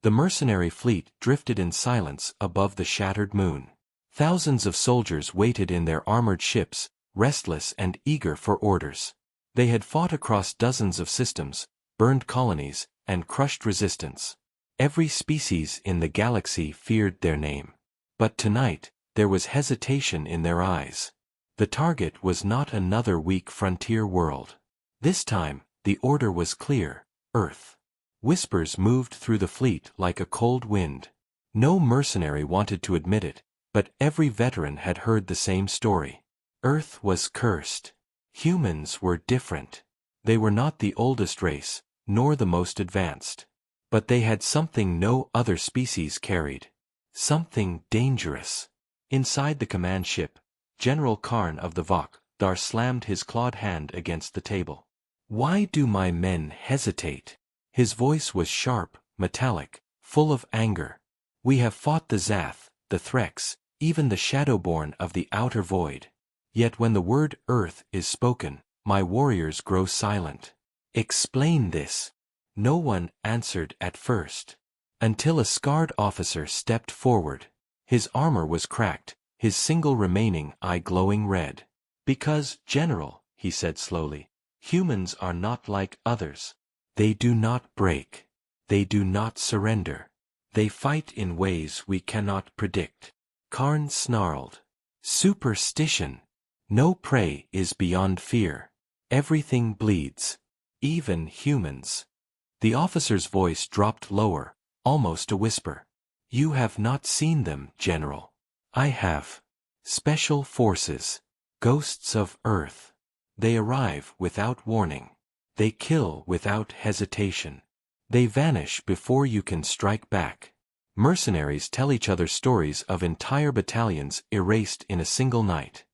The mercenary fleet drifted in silence above the shattered moon. Thousands of soldiers waited in their armored ships, restless and eager for orders. They had fought across dozens of systems, burned colonies, and crushed resistance. Every species in the galaxy feared their name. But tonight, there was hesitation in their eyes. The target was not another weak frontier world. This time, the order was clear: Earth. Whispers moved through the fleet like a cold wind. No mercenary wanted to admit it, but every veteran had heard the same story. Earth was cursed. Humans were different. They were not the oldest race, nor the most advanced. But they had something no other species carried. Something dangerous. Inside the command ship, General Karn of the Vok-Thar slammed his clawed hand against the table. "Why do my men hesitate?" His voice was sharp, metallic, full of anger. "We have fought the Zath, the Threx, even the Shadowborn of the Outer Void. Yet when the word Earth is spoken, my warriors grow silent. Explain this." No one answered at first. Until a scarred officer stepped forward. His armor was cracked, his single remaining eye glowing red. "Because, General," he said slowly, "humans are not like others. They do not break. They do not surrender. They fight in ways we cannot predict." Karn snarled. "Superstition. No prey is beyond fear. Everything bleeds. Even humans." The officer's voice dropped lower, almost a whisper. "You have not seen them, General. I have. Special forces. Ghosts of Earth. They arrive without warning. They kill without hesitation. They vanish before you can strike back. Mercenaries tell each other stories of entire battalions erased in a single night."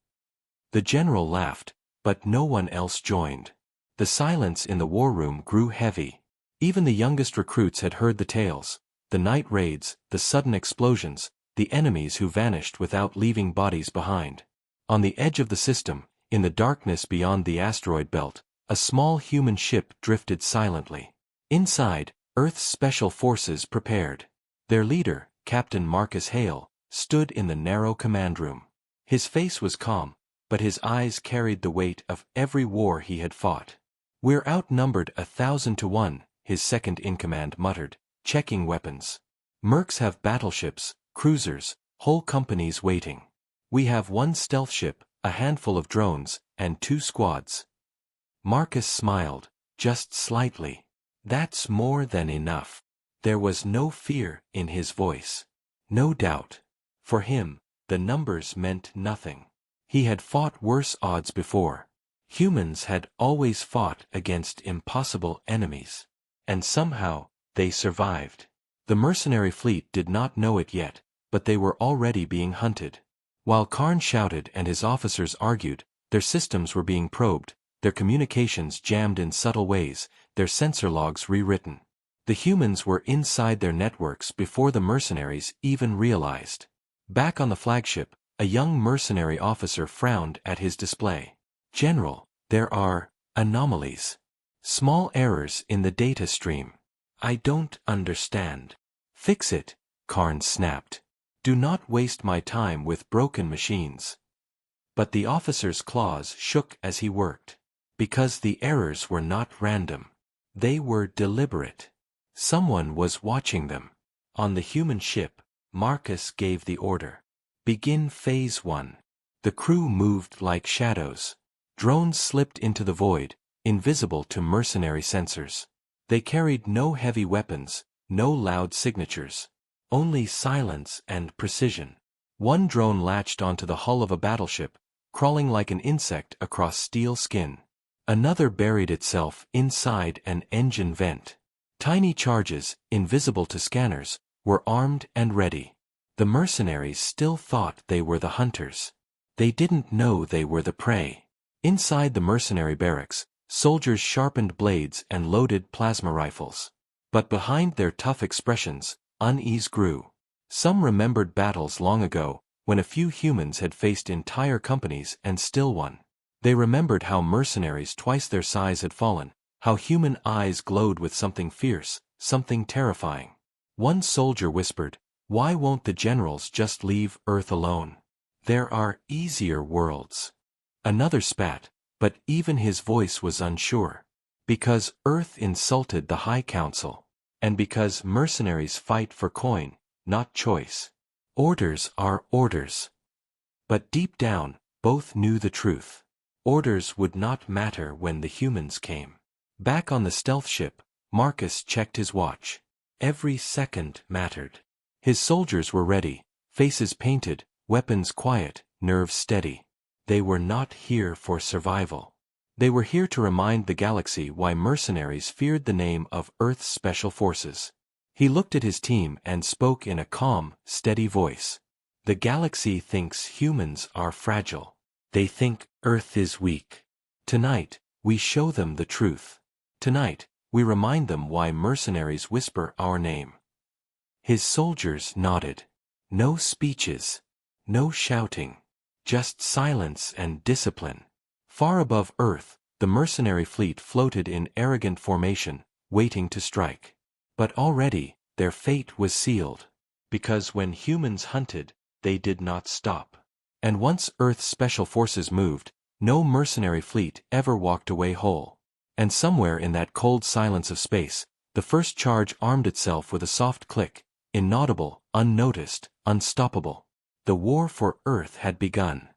The general laughed, but no one else joined. The silence in the war room grew heavy. Even the youngest recruits had heard the tales: the night raids, the sudden explosions, the enemies who vanished without leaving bodies behind. On the edge of the system, in the darkness beyond the asteroid belt, a small human ship drifted silently. Inside, Earth's special forces prepared. Their leader, Captain Marcus Hale, stood in the narrow command room. His face was calm, but his eyes carried the weight of every war he had fought. "We're outnumbered 1,000 to 1, his second-in-command muttered, checking weapons. "Mercs have battleships, cruisers, whole companies waiting. We have one stealth ship, a handful of drones, and 2 squads." Marcus smiled, just slightly. "That's more than enough." There was no fear in his voice. No doubt. For him, the numbers meant nothing. He had fought worse odds before. Humans had always fought against impossible enemies. And somehow, they survived. The mercenary fleet did not know it yet, but they were already being hunted. While Karn shouted and his officers argued, their systems were being probed, their communications jammed in subtle ways, their sensor logs rewritten. The humans were inside their networks before the mercenaries even realized. Back on the flagship, a young mercenary officer frowned at his display. "General, there are anomalies. Small errors in the data stream. I don't understand." "Fix it," Karn snapped. "Do not waste my time with broken machines." But the officer's claws shook as he worked. Because the errors were not random. They were deliberate. Someone was watching them. On the human ship, Marcus gave the order. "Begin Phase 1. The crew moved like shadows. Drones slipped into the void, invisible to mercenary sensors. They carried no heavy weapons, no loud signatures. Only silence and precision. One drone latched onto the hull of a battleship, crawling like an insect across steel skin. Another buried itself inside an engine vent. Tiny charges, invisible to scanners, were armed and ready. The mercenaries still thought they were the hunters. They didn't know they were the prey. Inside the mercenary barracks, soldiers sharpened blades and loaded plasma rifles. But behind their tough expressions, unease grew. Some remembered battles long ago, when a few humans had faced entire companies and still won. They remembered how mercenaries twice their size had fallen, how human eyes glowed with something fierce, something terrifying. One soldier whispered, "Why won't the generals just leave Earth alone? There are easier worlds." Another spat, but even his voice was unsure. Because Earth insulted the High Council. And because mercenaries fight for coin, not choice. Orders are orders. But deep down, both knew the truth. Orders would not matter when the humans came. Back on the stealth ship, Marcus checked his watch. Every second mattered. His soldiers were ready, faces painted, weapons quiet, nerves steady. They were not here for survival. They were here to remind the galaxy why mercenaries feared the name of Earth's Special Forces. He looked at his team and spoke in a calm, steady voice. The galaxy thinks humans are fragile. They think Earth is weak. Tonight, we show them the truth. Tonight, we remind them why mercenaries whisper our name. His soldiers nodded. No speeches. No shouting. Just silence and discipline. Far above Earth, the mercenary fleet floated in arrogant formation, waiting to strike. But already, their fate was sealed. Because when humans hunted, they did not stop. And once Earth's special forces moved, no mercenary fleet ever walked away whole. And somewhere in that cold silence of space, the first charge armed itself with a soft click, inaudible, unnoticed, unstoppable. The war for Earth had begun.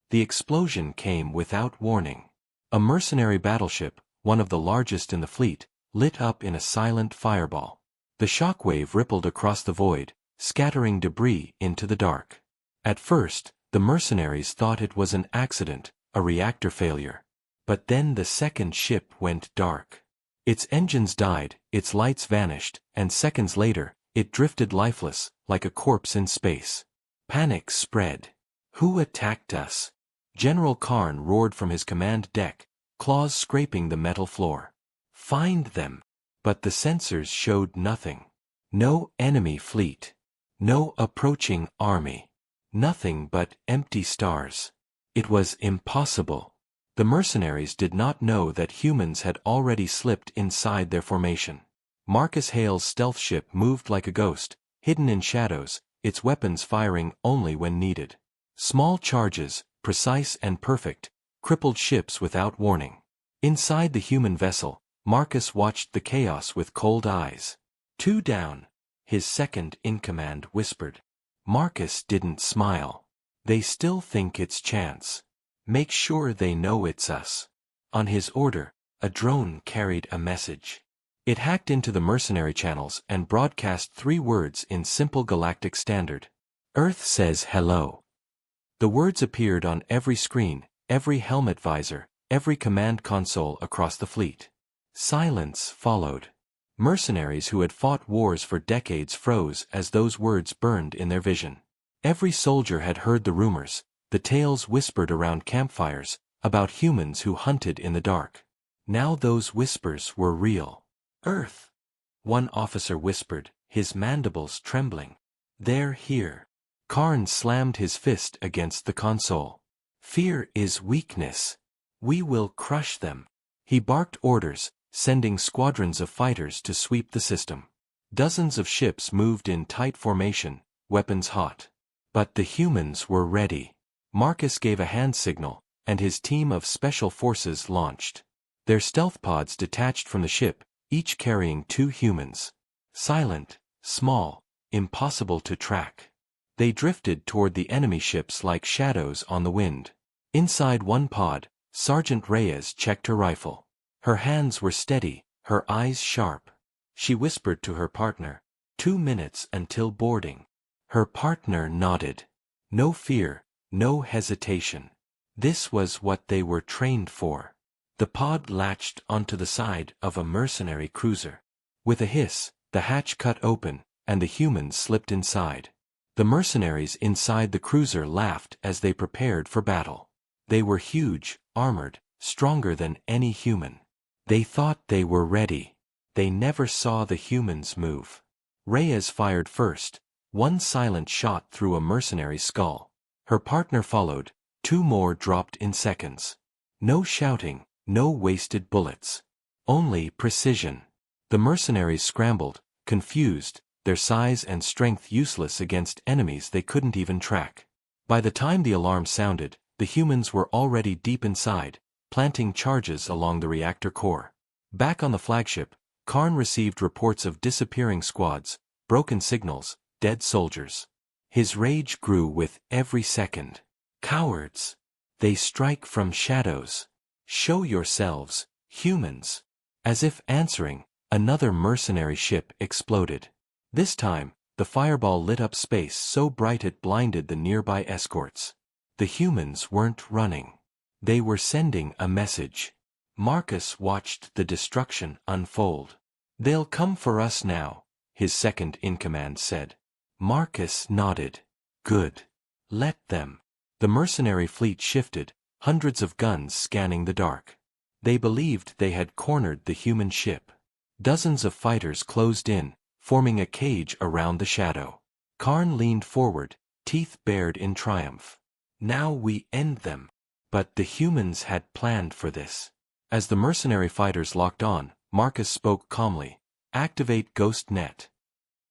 The explosion came without warning. A mercenary battleship, one of the largest in the fleet, lit up in a silent fireball. The shockwave rippled across the void, scattering debris into the dark. At first, the mercenaries thought it was an accident, a reactor failure. But then the second ship went dark. Its engines died, its lights vanished, and seconds later, it drifted lifeless, like a corpse in space. Panic spread. Who attacked us? General Karn roared from his command deck, claws scraping the metal floor. Find them. But the sensors showed nothing. No enemy fleet. No approaching army. Nothing but empty stars. It was impossible. The mercenaries did not know that humans had already slipped inside their formation. Marcus Hale's stealth ship moved like a ghost, hidden in shadows, its weapons firing only when needed. Small charges, precise and perfect, crippled ships without warning. Inside the human vessel, Marcus watched the chaos with cold eyes. "Two down," his second-in-command whispered. Marcus didn't smile. "They still think it's chance. Make sure they know it's us." On his order, a drone carried a message. It hacked into the mercenary channels and broadcast 3 words in simple galactic standard. "Earth says hello." The words appeared on every screen, every helmet visor, every command console across the fleet. Silence followed. Mercenaries who had fought wars for decades froze as those words burned in their vision. Every soldier had heard the rumors, the tales whispered around campfires, about humans who hunted in the dark. Now those whispers were real. "Earth," one officer whispered, his mandibles trembling. "They're here." Karn slammed his fist against the console. "Fear is weakness. We will crush them." He barked orders, sending squadrons of fighters to sweep the system. Dozens of ships moved in tight formation, weapons hot. But the humans were ready. Marcus gave a hand signal, and his team of special forces launched. Their stealth pods detached from the ship, each carrying 2 humans. Silent, small, impossible to track. They drifted toward the enemy ships like shadows on the wind. Inside one pod, Sergeant Reyes checked her rifle. Her hands were steady, her eyes sharp. She whispered to her partner, 2 minutes until boarding." Her partner nodded. No fear, no hesitation. This was what they were trained for. The pod latched onto the side of a mercenary cruiser. With a hiss, the hatch cut open, and the humans slipped inside. The mercenaries inside the cruiser laughed as they prepared for battle. They were huge, armored, stronger than any human. They thought they were ready. They never saw the humans move. Reyes fired first, 1 silent shot through a mercenary's skull. Her partner followed, 2 more dropped in seconds. No shouting, no wasted bullets. Only precision. The mercenaries scrambled, confused, their size and strength useless against enemies they couldn't even track. By the time the alarm sounded, the humans were already deep inside, planting charges along the reactor core. Back on the flagship, Karn received reports of disappearing squads, broken signals, dead soldiers. His rage grew with every second. Cowards! They strike from shadows. Show yourselves, humans! As if answering, another mercenary ship exploded. This time, the fireball lit up space so bright it blinded the nearby escorts. The humans weren't running. They were sending a message. Marcus watched the destruction unfold. "They'll come for us now," his second-in-command said. Marcus nodded. "Good. Let them." The mercenary fleet shifted, hundreds of guns scanning the dark. They believed they had cornered the human ship. Dozens of fighters closed in, forming a cage around the shadow. Karn leaned forward, teeth bared in triumph. "Now we end them." But the humans had planned for this. As the mercenary fighters locked on, Marcus spoke calmly. "Activate Ghost Net."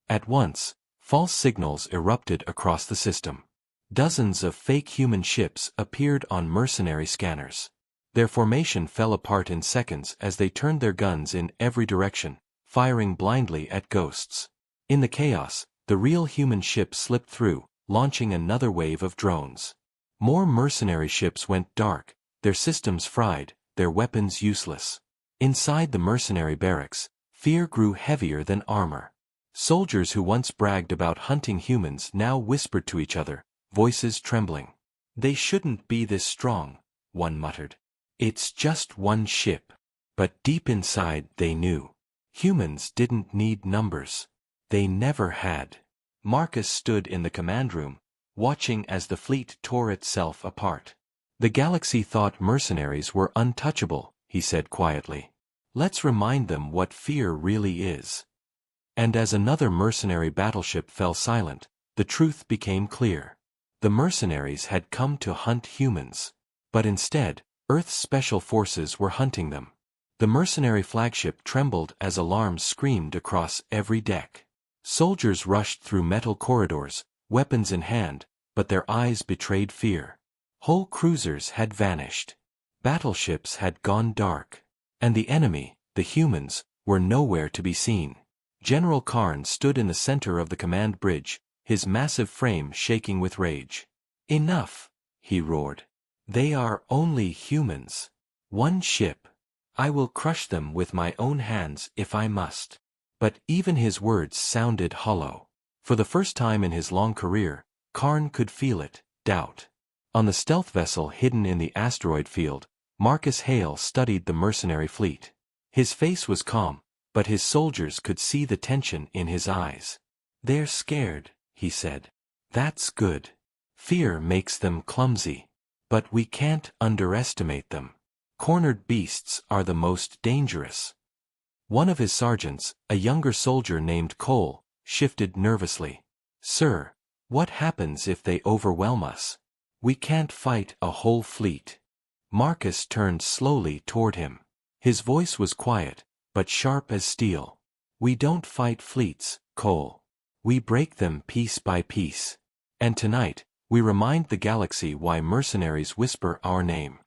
At once, false signals erupted across the system. Dozens of fake human ships appeared on mercenary scanners. Their formation fell apart in seconds as they turned their guns in every direction, firing blindly at ghosts. In the chaos, the real human ship slipped through, launching another wave of drones. More mercenary ships went dark, their systems fried, their weapons useless. Inside the mercenary barracks, fear grew heavier than armor. Soldiers who once bragged about hunting humans now whispered to each other, voices trembling. "They shouldn't be this strong," one muttered. "It's just one ship." But deep inside they knew. Humans didn't need numbers. They never had. Marcus stood in the command room, watching as the fleet tore itself apart. "The galaxy thought mercenaries were untouchable," he said quietly. "Let's remind them what fear really is." And as another mercenary battleship fell silent, the truth became clear. The mercenaries had come to hunt humans. But instead, Earth's special forces were hunting them. The mercenary flagship trembled as alarms screamed across every deck. Soldiers rushed through metal corridors, weapons in hand, but their eyes betrayed fear. Whole cruisers had vanished. Battleships had gone dark. And the enemy, the humans, were nowhere to be seen. General Karn stood in the center of the command bridge, his massive frame shaking with rage. "Enough!" he roared. "They are only humans. One ship. I will crush them with my own hands if I must." But even his words sounded hollow. For the first time in his long career, Karn could feel it, doubt. On the stealth vessel hidden in the asteroid field, Marcus Hale studied the mercenary fleet. His face was calm, but his soldiers could see the tension in his eyes. "They're scared," he said. "That's good. Fear makes them clumsy. But we can't underestimate them. Cornered beasts are the most dangerous." One of his sergeants, a younger soldier named Cole, shifted nervously. "Sir, what happens if they overwhelm us? We can't fight a whole fleet." Marcus turned slowly toward him. His voice was quiet, but sharp as steel. "We don't fight fleets, Cole. We break them piece by piece. And tonight, we remind the galaxy why mercenaries whisper our name."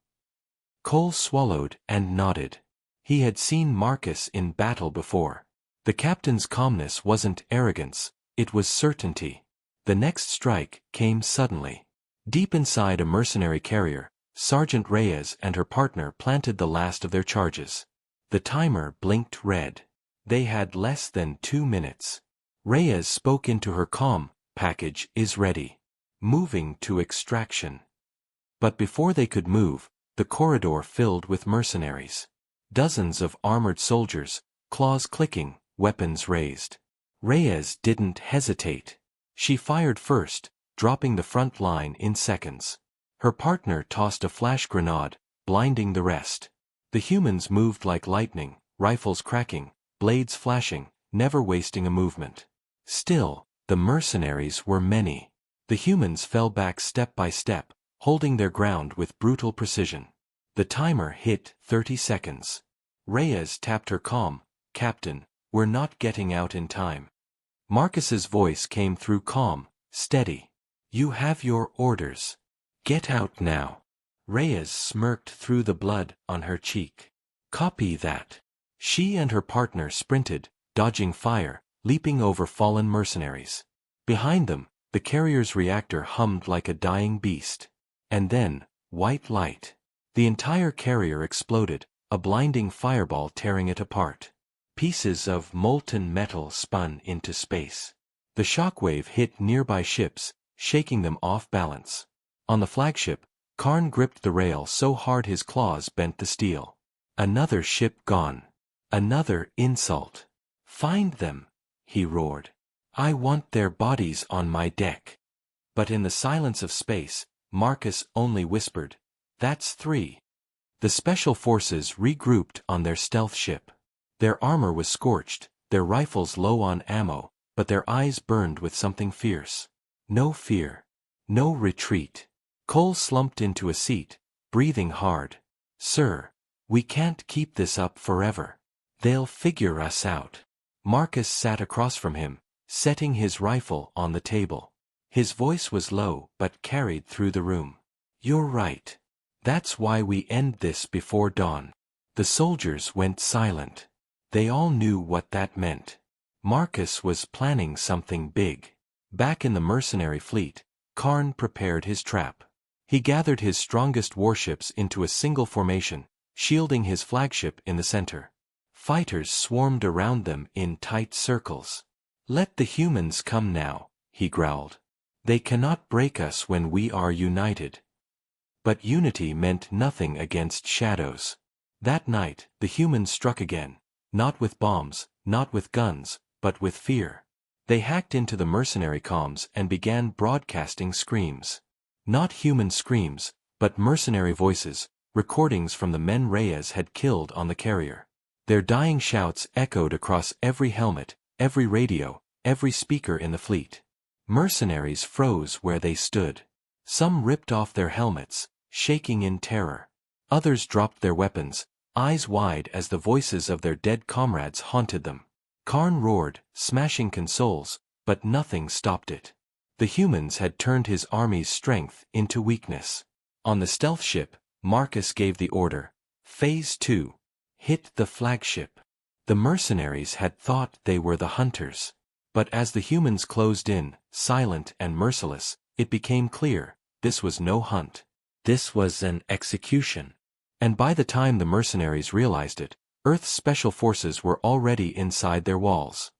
Cole swallowed and nodded. He had seen Marcus in battle before. The captain's calmness wasn't arrogance, it was certainty. The next strike came suddenly. Deep inside a mercenary carrier, Sergeant Reyes and her partner planted the last of their charges. The timer blinked red. They had less than 2 minutes. Reyes spoke into her calm, "Package is ready. Moving to extraction." But before they could move, the corridor filled with mercenaries. Dozens of armored soldiers, claws clicking, weapons raised. Reyes didn't hesitate. She fired first, dropping the front line in seconds. Her partner tossed a flash grenade, blinding the rest. The humans moved like lightning, rifles cracking, blades flashing, never wasting a movement. Still, the mercenaries were many. The humans fell back step by step, holding their ground with brutal precision. The timer hit 30 seconds. Reyes tapped her calm, "Captain, we're not getting out in time." Marcus's voice came through calm, steady. "You have your orders. Get out now." Reyes smirked through the blood on her cheek. "Copy that." She and her partner sprinted, dodging fire, leaping over fallen mercenaries. Behind them, the carrier's reactor hummed like a dying beast. And then, white light. The entire carrier exploded, a blinding fireball tearing it apart. Pieces of molten metal spun into space. The shockwave hit nearby ships, shaking them off balance. On the flagship, Karn gripped the rail so hard his claws bent the steel. Another ship gone. Another insult. "Find them," he roared. "I want their bodies on my deck." But in the silence of space, Marcus only whispered, "That's 3. The special forces regrouped on their stealth ship. Their armor was scorched, their rifles low on ammo, but their eyes burned with something fierce. No fear. No retreat. Cole slumped into a seat, breathing hard. "Sir, we can't keep this up forever. They'll figure us out." Marcus sat across from him, setting his rifle on the table. His voice was low but carried through the room. "You're right. That's why we end this before dawn." The soldiers went silent. They all knew what that meant. Marcus was planning something big. Back in the mercenary fleet, Karn prepared his trap. He gathered his strongest warships into a single formation, shielding his flagship in the center. Fighters swarmed around them in tight circles. "Let the humans come now," he growled. "They cannot break us when we are united." But unity meant nothing against shadows. That night, the humans struck again. Not with bombs, not with guns, but with fear. They hacked into the mercenary comms and began broadcasting screams. Not human screams, but mercenary voices, recordings from the men Reyes had killed on the carrier. Their dying shouts echoed across every helmet, every radio, every speaker in the fleet. Mercenaries froze where they stood. Some ripped off their helmets, shaking in terror. Others dropped their weapons, eyes wide as the voices of their dead comrades haunted them. Karn roared, smashing consoles, but nothing stopped it. The humans had turned his army's strength into weakness. On the stealth ship, Marcus gave the order, "Phase 2. Hit the flagship." The mercenaries had thought they were the hunters. But as the humans closed in, silent and merciless, it became clear, this was no hunt. This was an execution. And by the time the mercenaries realized it, Earth's special forces were already inside their walls.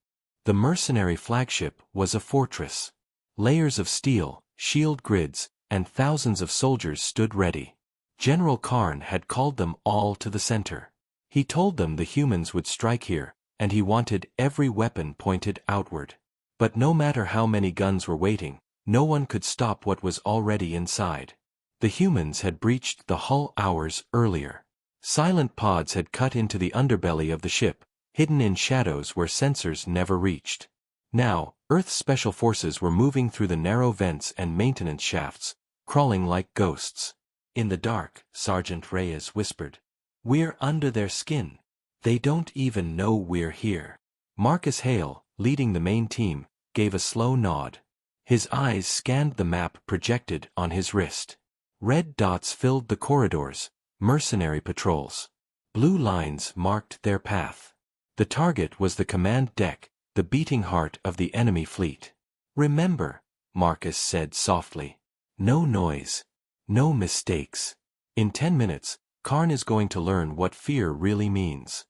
The mercenary flagship was a fortress. Layers of steel, shield grids, and thousands of soldiers stood ready. General Karn had called them all to the center. He told them the humans would strike here, and he wanted every weapon pointed outward. But no matter how many guns were waiting, no one could stop what was already inside. The humans had breached the hull hours earlier. Silent pods had cut into the underbelly of the ship, hidden in shadows where sensors never reached. Now, Earth's special forces were moving through the narrow vents and maintenance shafts, crawling like ghosts. In the dark, Sergeant Reyes whispered, "We're under their skin. They don't even know we're here." Marcus Hale, leading the main team, gave a slow nod. His eyes scanned the map projected on his wrist. Red dots filled the corridors, mercenary patrols. Blue lines marked their path. The target was the command deck, the beating heart of the enemy fleet. "Remember," Marcus said softly, "no noise. No mistakes. In 10 minutes, Karn is going to learn what fear really means."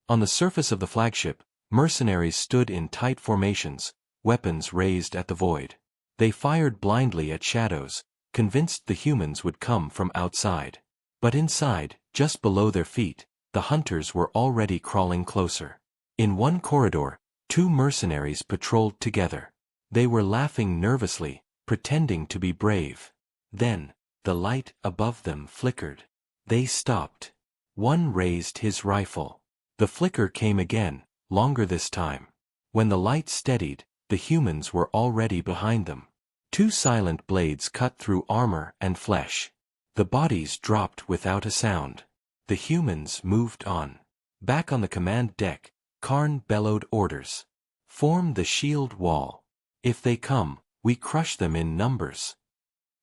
On the surface of the flagship, mercenaries stood in tight formations, weapons raised at the void. They fired blindly at shadows, convinced the humans would come from outside. But inside, just below their feet, the hunters were already crawling closer. In one corridor, 2 mercenaries patrolled together. They were laughing nervously, pretending to be brave. Then, the light above them flickered. They stopped. One raised his rifle. The flicker came again, longer this time. When the light steadied, the humans were already behind them. 2 silent blades cut through armor and flesh. The bodies dropped without a sound. The humans moved on. Back on the command deck, Karn bellowed orders. Form the shield wall. If they come, we crush them in numbers.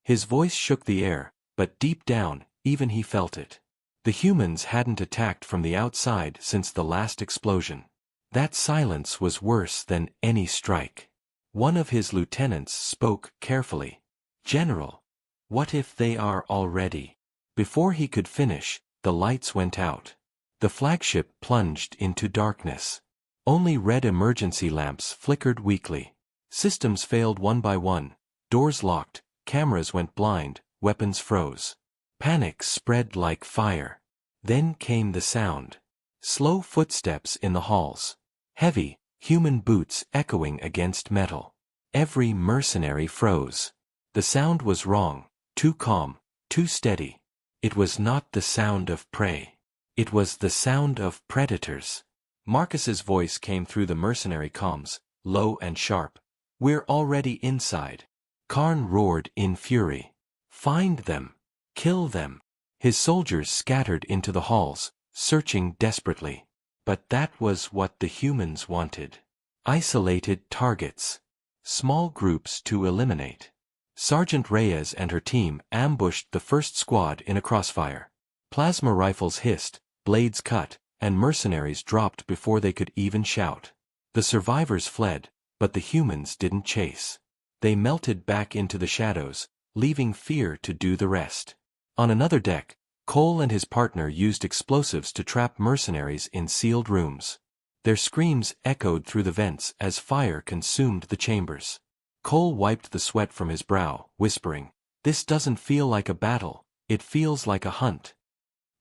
His voice shook the air, but deep down, even he felt it. The humans hadn't attacked from the outside since the last explosion. That silence was worse than any strike. One of his lieutenants spoke carefully. "General, what if they are already?" Before he could finish, the lights went out. The flagship plunged into darkness. Only red emergency lamps flickered weakly. Systems failed one by one, doors locked, cameras went blind, weapons froze. Panic spread like fire. Then came the sound. Slow footsteps in the halls. Heavy, human boots echoing against metal. Every mercenary froze. The sound was wrong, too calm, too steady. It was not the sound of prey. It was the sound of predators. Marcus's voice came through the mercenary comms, low and sharp. "We're already inside." Karn roared in fury. "Find them. Kill them." His soldiers scattered into the halls, searching desperately. But that was what the humans wanted. Isolated targets. Small groups to eliminate. Sergeant Reyes and her team ambushed the first squad in a crossfire. Plasma rifles hissed, blades cut, and mercenaries dropped before they could even shout. The survivors fled, but the humans didn't chase. They melted back into the shadows, leaving fear to do the rest. On another deck, Cole and his partner used explosives to trap mercenaries in sealed rooms. Their screams echoed through the vents as fire consumed the chambers. Cole wiped the sweat from his brow, whispering, "This doesn't feel like a battle, it feels like a hunt."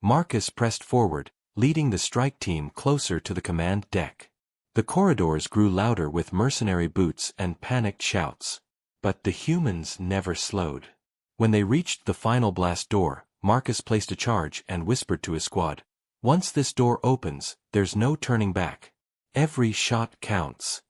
Marcus pressed forward, leading the strike team closer to the command deck. The corridors grew louder with mercenary boots and panicked shouts. But the humans never slowed. When they reached the final blast door, Marcus placed a charge and whispered to his squad, "Once this door opens, there's no turning back. Every shot counts."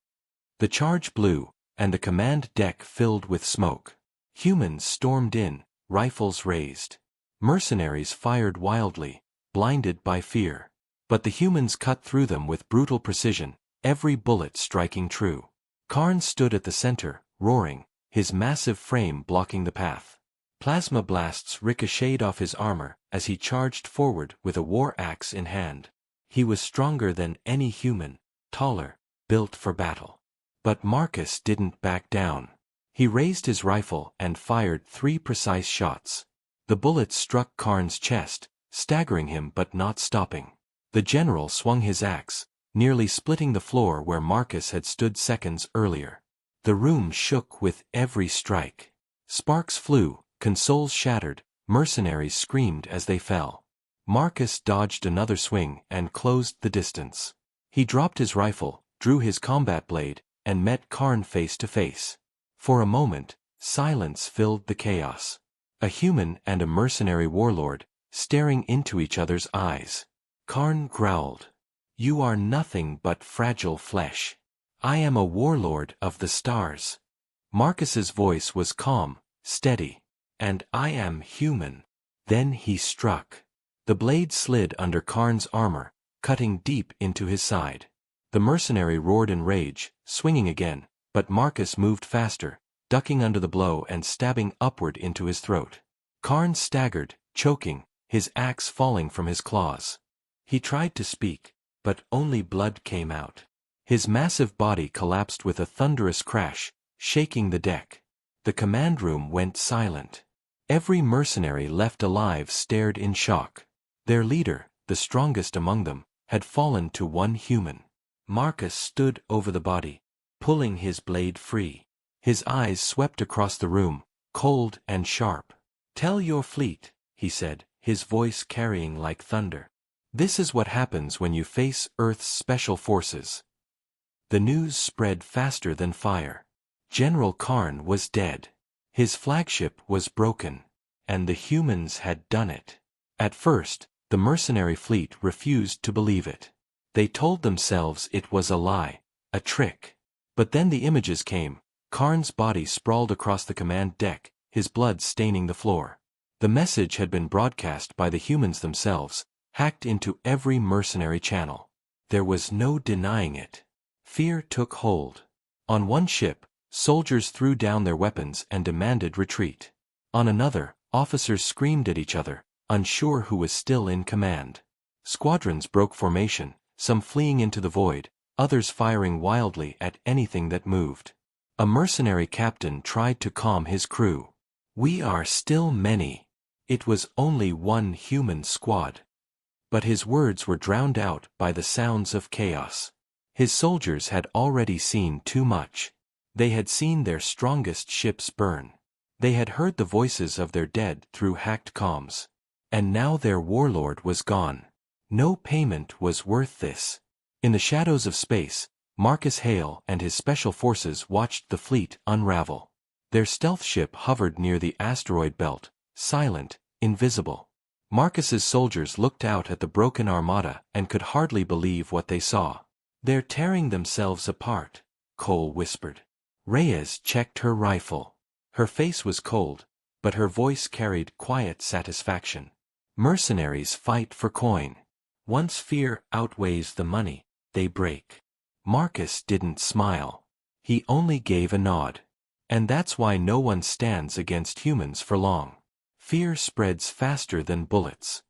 The charge blew, and the command deck filled with smoke. Humans stormed in, rifles raised. Mercenaries fired wildly, blinded by fear. But the humans cut through them with brutal precision, every bullet striking true. Karn stood at the center, roaring, his massive frame blocking the path. Plasma blasts ricocheted off his armor as he charged forward with a war axe in hand. He was stronger than any human, taller, built for battle. But Marcus didn't back down. He raised his rifle and fired 3 precise shots. The bullets struck Karn's chest, staggering him but not stopping. The general swung his axe, nearly splitting the floor where Marcus had stood seconds earlier. The room shook with every strike. Sparks flew, consoles shattered, mercenaries screamed as they fell. Marcus dodged another swing and closed the distance. He dropped his rifle, drew his combat blade, and met Karn face to face. For a moment, silence filled the chaos. A human and a mercenary warlord, staring into each other's eyes. Karn growled, "You are nothing but fragile flesh. I am a warlord of the stars." Marcus's voice was calm, steady. "And I am human." Then he struck. The blade slid under Karn's armor, cutting deep into his side. The mercenary roared in rage, swinging again, but Marcus moved faster, ducking under the blow and stabbing upward into his throat. Karn staggered, choking, his axe falling from his claws. He tried to speak, but only blood came out. His massive body collapsed with a thunderous crash, shaking the deck. The command room went silent. Every mercenary left alive stared in shock. Their leader, the strongest among them, had fallen to one human. Marcus stood over the body, pulling his blade free. His eyes swept across the room, cold and sharp. "Tell your fleet," he said, his voice carrying like thunder. "This is what happens when you face Earth's special forces." The news spread faster than fire. General Karn was dead. His flagship was broken. And the humans had done it. At first, the mercenary fleet refused to believe it. They told themselves it was a lie, a trick. But then the images came. Karn's body sprawled across the command deck, his blood staining the floor. The message had been broadcast by the humans themselves, hacked into every mercenary channel. There was no denying it. Fear took hold. On one ship, soldiers threw down their weapons and demanded retreat. On another, officers screamed at each other, unsure who was still in command. Squadrons broke formation, some fleeing into the void, others firing wildly at anything that moved. A mercenary captain tried to calm his crew. "We are still many. It was only one human squad." But his words were drowned out by the sounds of chaos. His soldiers had already seen too much. They had seen their strongest ships burn. They had heard the voices of their dead through hacked comms. And now their warlord was gone. No payment was worth this. In the shadows of space, Marcus Hale and his special forces watched the fleet unravel. Their stealth ship hovered near the asteroid belt, silent, invisible. Marcus's soldiers looked out at the broken armada and could hardly believe what they saw. "They're tearing themselves apart," Cole whispered. Reyes checked her rifle. Her face was cold, but her voice carried quiet satisfaction. Mercenaries fight for coin. Once fear outweighs the money, they break. Marcus didn't smile. He only gave a nod. And that's why no one stands against humans for long. Fear spreads faster than bullets.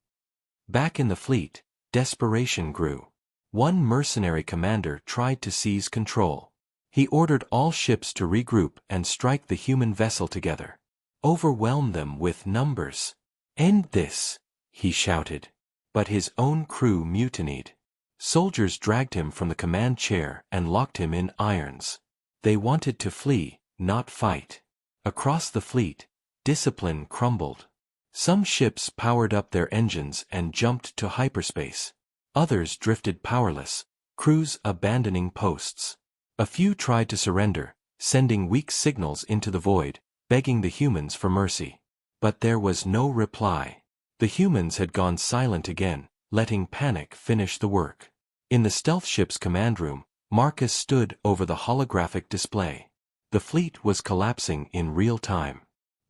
Back in the fleet, desperation grew. One mercenary commander tried to seize control. He ordered all ships to regroup and strike the human vessel together. Overwhelm them with numbers. "End this," he shouted. But his own crew mutinied. Soldiers dragged him from the command chair and locked him in irons. They wanted to flee, not fight. Across the fleet, discipline crumbled. Some ships powered up their engines and jumped to hyperspace. Others drifted powerless, crews abandoning posts. A few tried to surrender, sending weak signals into the void, begging the humans for mercy. But there was no reply. The humans had gone silent again, letting panic finish the work. In the stealth ship's command room, Marcus stood over the holographic display. The fleet was collapsing in real time.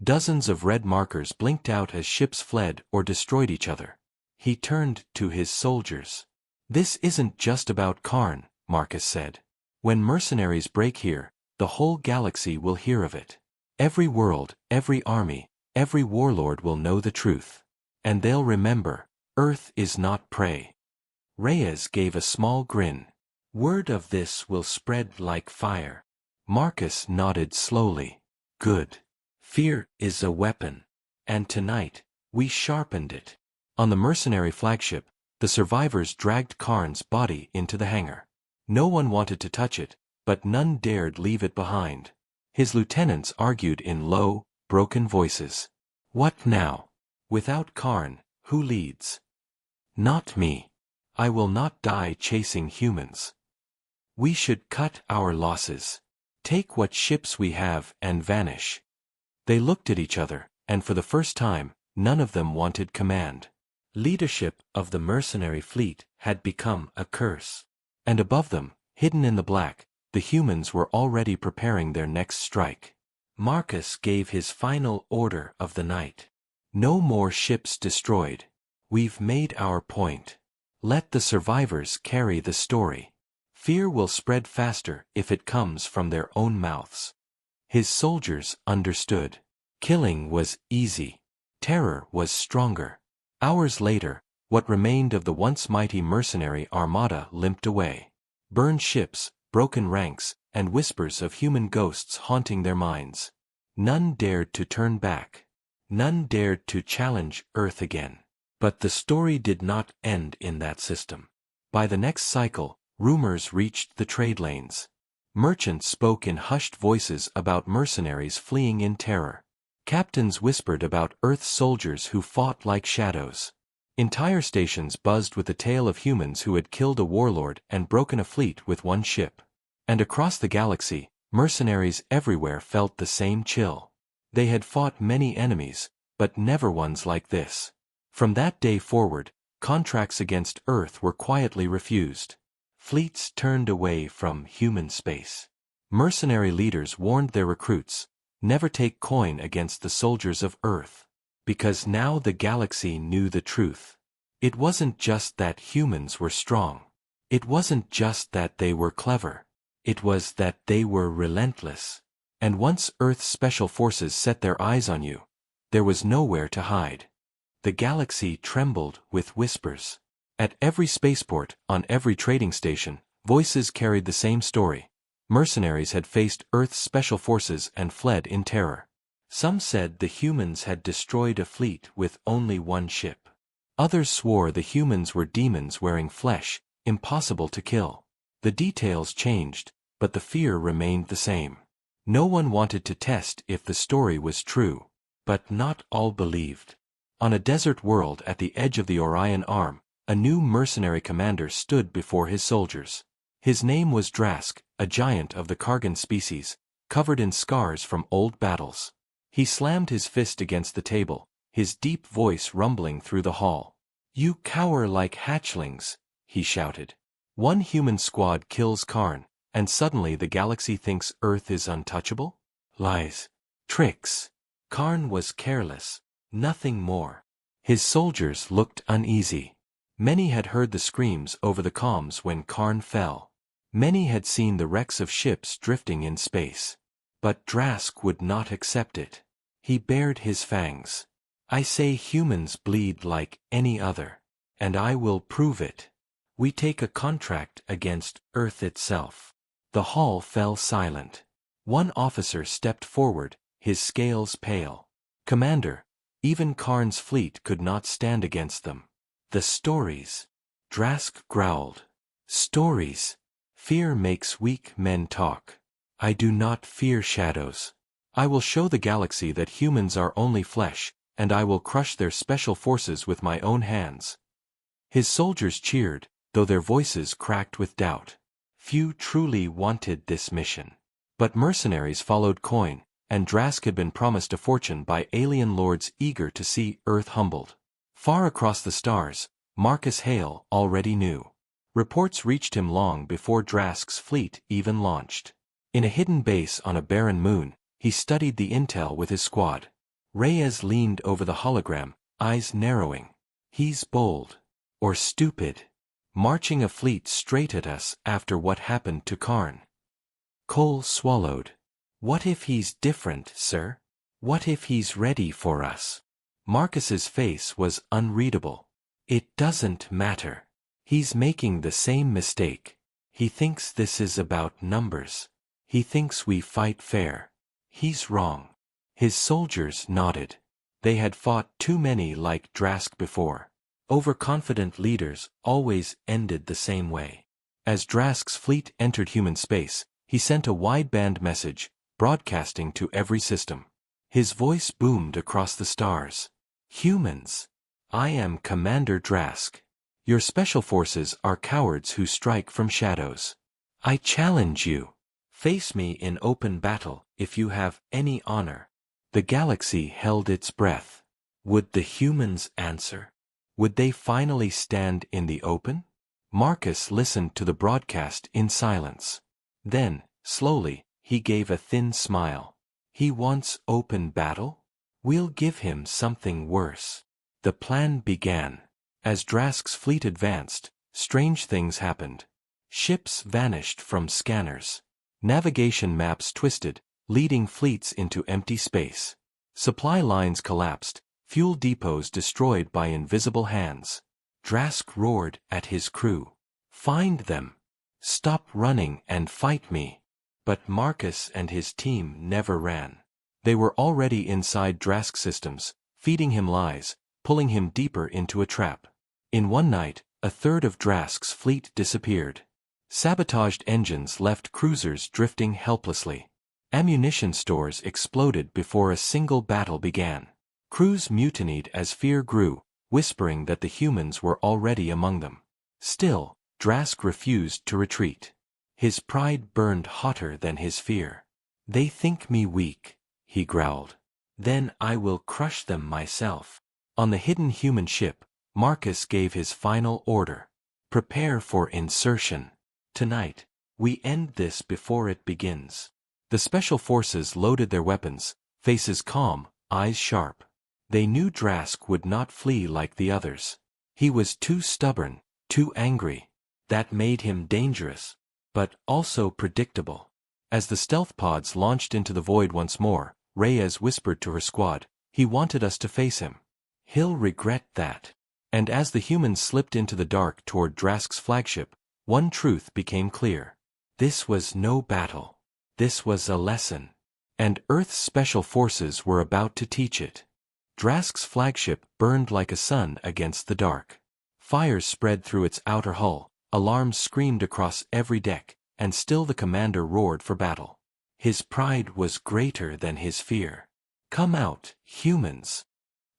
Dozens of red markers blinked out as ships fled or destroyed each other. He turned to his soldiers. "This isn't just about Karn," Marcus said. "When mercenaries break here, the whole galaxy will hear of it. Every world, every army, every warlord will know the truth. And they'll remember, Earth is not prey." Reyes gave a small grin. "Word of this will spread like fire." Marcus nodded slowly. "Good. Fear is a weapon. And tonight, we sharpened it." On the mercenary flagship, the survivors dragged Karn's body into the hangar. No one wanted to touch it, but none dared leave it behind. His lieutenants argued in low, broken voices. "What now? Without Karn, who leads?" "Not me. I will not die chasing humans. We should cut our losses. Take what ships we have and vanish." They looked at each other, and for the first time, none of them wanted command. Leadership of the mercenary fleet had become a curse. And above them, hidden in the black, the humans were already preparing their next strike. Marcus gave his final order of the night. "No more ships destroyed. We've made our point. Let the survivors carry the story. Fear will spread faster if it comes from their own mouths." His soldiers understood. Killing was easy. Terror was stronger. Hours later, what remained of the once mighty mercenary armada limped away. Burned ships, broken ranks, and whispers of human ghosts haunting their minds. None dared to turn back. None dared to challenge Earth again. But the story did not end in that system. By the next cycle, rumors reached the trade lanes. Merchants spoke in hushed voices about mercenaries fleeing in terror. Captains whispered about Earth's soldiers who fought like shadows. Entire stations buzzed with the tale of humans who had killed a warlord and broken a fleet with one ship. And across the galaxy, mercenaries everywhere felt the same chill. They had fought many enemies, but never ones like this. From that day forward, contracts against Earth were quietly refused. Fleets turned away from human space. Mercenary leaders warned their recruits, "Never take coin against the soldiers of Earth." Because now the galaxy knew the truth. It wasn't just that humans were strong. It wasn't just that they were clever. It was that they were relentless. And once Earth's special forces set their eyes on you, there was nowhere to hide. The galaxy trembled with whispers. At every spaceport, on every trading station, voices carried the same story. Mercenaries had faced Earth's special forces and fled in terror. Some said the humans had destroyed a fleet with only one ship. Others swore the humans were demons wearing flesh, impossible to kill. The details changed, but the fear remained the same. No one wanted to test if the story was true, but not all believed. On a desert world at the edge of the Orion Arm, a new mercenary commander stood before his soldiers. His name was Drask, a giant of the Kargan species, covered in scars from old battles. He slammed his fist against the table, his deep voice rumbling through the hall. "You cower like hatchlings," he shouted. "One human squad kills Karn, and suddenly the galaxy thinks Earth is untouchable? Lies. Tricks. Karn was careless, nothing more." His soldiers looked uneasy. Many had heard the screams over the comms when Karn fell. Many had seen the wrecks of ships drifting in space. But Drask would not accept it. He bared his fangs. "I say humans bleed like any other. And I will prove it. We take a contract against Earth itself." The hall fell silent. One officer stepped forward, his scales pale. "Commander, even Karn's fleet could not stand against them." "The stories," Drask growled. "Stories. Fear makes weak men talk. I do not fear shadows. I will show the galaxy that humans are only flesh, and I will crush their special forces with my own hands." His soldiers cheered, though their voices cracked with doubt. Few truly wanted this mission. But mercenaries followed coin, and Drask had been promised a fortune by alien lords eager to see Earth humbled. Far across the stars, Marcus Hale already knew. Reports reached him long before Drask's fleet even launched. In a hidden base on a barren moon, he studied the intel with his squad. Reyes leaned over the hologram, eyes narrowing. "He's bold. Or stupid. Marching a fleet straight at us after what happened to Karn." Cole swallowed. "What if he's different, sir? What if he's ready for us?" Marcus's face was unreadable. "It doesn't matter. He's making the same mistake. He thinks this is about numbers. He thinks we fight fair. He's wrong." His soldiers nodded. They had fought too many like Drask before. Overconfident leaders always ended the same way. As Drask's fleet entered human space, he sent a wideband message, broadcasting to every system. His voice boomed across the stars. "Humans. I am Commander Drask. Your special forces are cowards who strike from shadows. I challenge you. Face me in open battle if you have any honor." The galaxy held its breath. Would the humans answer? Would they finally stand in the open? Marcus listened to the broadcast in silence. Then, slowly, he gave a thin smile. "He wants open battle? We'll give him something worse." The plan began. As Drask's fleet advanced, strange things happened. Ships vanished from scanners. Navigation maps twisted, leading fleets into empty space. Supply lines collapsed, fuel depots destroyed by invisible hands. Drask roared at his crew. "Find them! Stop running and fight me!" But Marcus and his team never ran. They were already inside Drask's systems, feeding him lies, pulling him deeper into a trap. In one night, a third of Drask's fleet disappeared. Sabotaged engines left cruisers drifting helplessly. Ammunition stores exploded before a single battle began. Crews mutinied as fear grew, whispering that the humans were already among them. Still, Drask refused to retreat. His pride burned hotter than his fear. "They think me weak," he growled. "Then I will crush them myself." On the hidden human ship, Marcus gave his final order. "Prepare for insertion. Tonight, we end this before it begins." The special forces loaded their weapons, faces calm, eyes sharp. They knew Drask would not flee like the others. He was too stubborn, too angry. That made him dangerous. but also predictable. As the stealth pods launched into the void once more, Reyes whispered to her squad, "He wanted us to face him. He'll regret that." And as the humans slipped into the dark toward Drask's flagship, one truth became clear. This was no battle. This was a lesson. And Earth's special forces were about to teach it. Drask's flagship burned like a sun against the dark. Fires spread through its outer hull, alarms screamed across every deck, and still the commander roared for battle. His pride was greater than his fear. "Come out, humans!"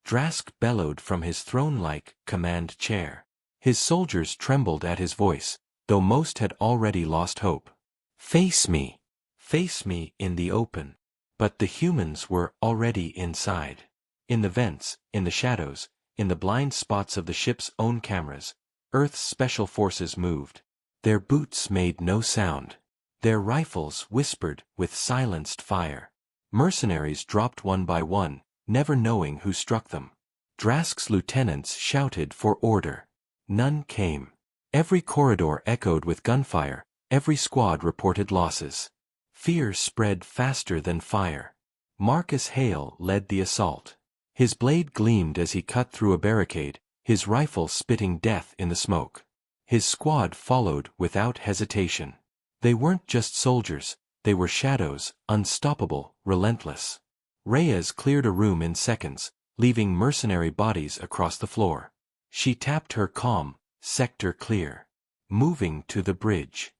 Drask bellowed from his throne-like command chair. His soldiers trembled at his voice, though most had already lost hope. "Face me! Face me in the open!" But the humans were already inside. In the vents, in the shadows, in the blind spots of the ship's own cameras, Earth's special forces moved. Their boots made no sound. Their rifles whispered with silenced fire. Mercenaries dropped one by one, never knowing who struck them. Drask's lieutenants shouted for order. None came. Every corridor echoed with gunfire, every squad reported losses. Fear spread faster than fire. Marcus Hale led the assault. His blade gleamed as he cut through a barricade, his rifle spitting death in the smoke. His squad followed without hesitation. They weren't just soldiers, they were shadows, unstoppable, relentless. Reyes cleared a room in seconds, leaving mercenary bodies across the floor. She tapped her comm, "Sector clear." Moving to the bridge.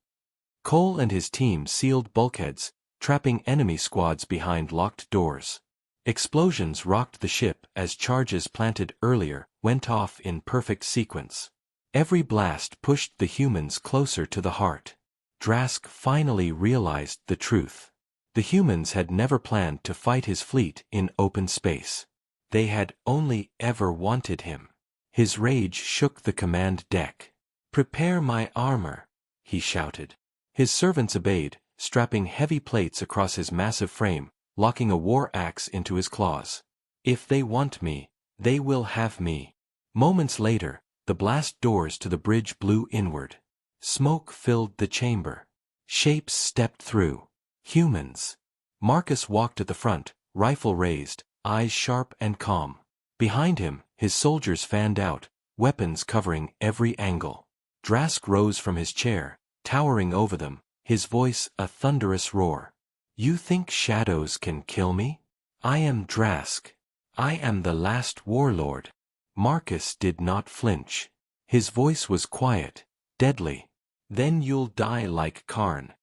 Cole and his team sealed bulkheads, trapping enemy squads behind locked doors. Explosions rocked the ship as charges planted earlier went off in perfect sequence. Every blast pushed the humans closer to the heart. Drask finally realized the truth. The humans had never planned to fight his fleet in open space. They had only ever wanted him. His rage shook the command deck. "Prepare my armor," he shouted. His servants obeyed, strapping heavy plates across his massive frame, locking a war axe into his claws. "If they want me, they will have me." Moments later, the blast doors to the bridge blew inward. Smoke filled the chamber. Shapes stepped through. Humans. Marcus walked at the front, rifle raised, eyes sharp and calm. Behind him, his soldiers fanned out, weapons covering every angle. Drask rose from his chair, towering over them, his voice a thunderous roar. "You think shadows can kill me? I am Drask. I am the last warlord." Marcus did not flinch. His voice was quiet, deadly. "Then you'll die like Karn."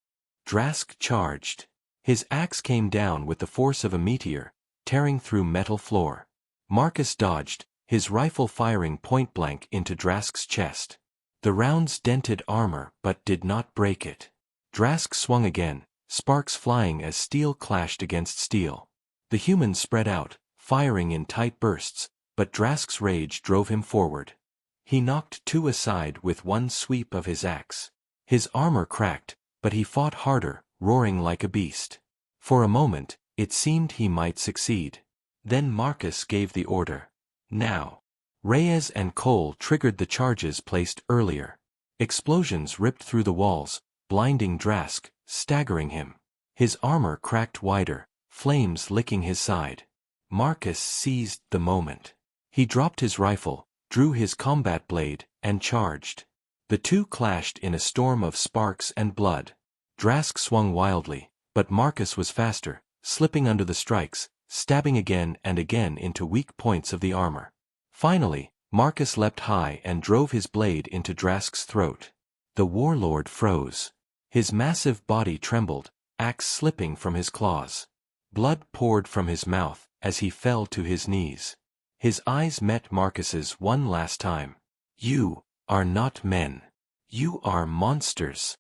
Drask charged. His axe came down with the force of a meteor, tearing through metal floor. Marcus dodged, his rifle firing point-blank into Drask's chest. The rounds dented armor but did not break it. Drask swung again, sparks flying as steel clashed against steel. The humans spread out, firing in tight bursts, but Drask's rage drove him forward. He knocked two aside with one sweep of his axe. His armor cracked, but he fought harder, roaring like a beast. For a moment, it seemed he might succeed. Then Marcus gave the order. "Now." Reyes and Cole triggered the charges placed earlier. Explosions ripped through the walls, blinding Drask, staggering him. His armor cracked wider, flames licking his side. Marcus seized the moment. He dropped his rifle, drew his combat blade, and charged. The two clashed in a storm of sparks and blood. Drask swung wildly, but Marcus was faster, slipping under the strikes, stabbing again and again into weak points of the armor. Finally, Marcus leapt high and drove his blade into Drask's throat. The warlord froze. His massive body trembled, axe slipping from his claws. Blood poured from his mouth as he fell to his knees. His eyes met Marcus's one last time. "You are not men. You are monsters."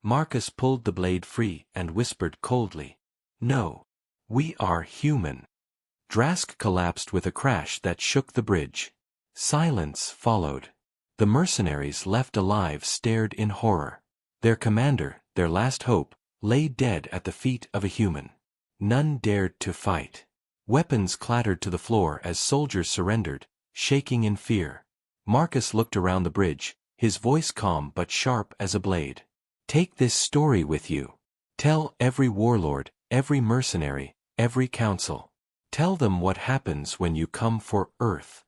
Marcus pulled the blade free and whispered coldly, "No. We are human." Drask collapsed with a crash that shook the bridge. Silence followed. The mercenaries left alive stared in horror. Their commander, their last hope, lay dead at the feet of a human. None dared to fight. Weapons clattered to the floor as soldiers surrendered, shaking in fear. Marcus looked around the bridge, his voice calm but sharp as a blade. Take this story with you. Tell every warlord, every mercenary, every council. Tell them what happens when you come for Earth."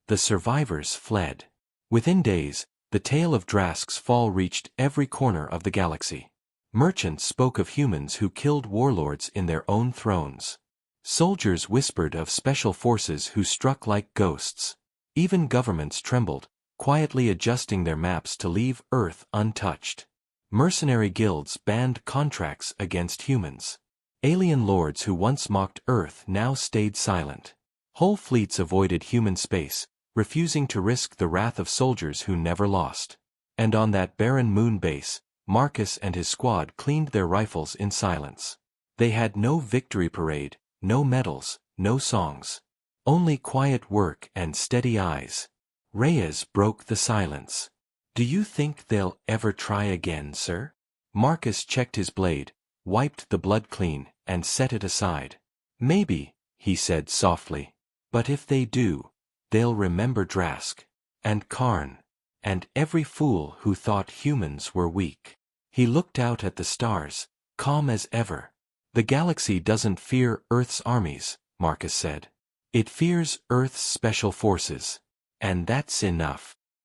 The survivors fled. Within days, the tale of Drask's fall reached every corner of the galaxy. Merchants spoke of humans who killed warlords in their own thrones. Soldiers whispered of special forces who struck like ghosts. Even governments trembled, quietly adjusting their maps to leave Earth untouched. Mercenary guilds banned contracts against humans. Alien lords who once mocked Earth now stayed silent. Whole fleets avoided human space, refusing to risk the wrath of soldiers who never lost. And on that barren moon base, Marcus and his squad cleaned their rifles in silence. They had no victory parade, no medals, no songs. Only quiet work and steady eyes. Reyes broke the silence. "Do you think they'll ever try again, sir?" Marcus checked his blade, wiped the blood clean, and set it aside. "Maybe," he said softly. "But if they do, they'll remember Drask. And Karn. And every fool who thought humans were weak." He looked out at the stars, calm as ever. "The galaxy doesn't fear Earth's armies," Marcus said. "It fears Earth's special forces. And that's enough."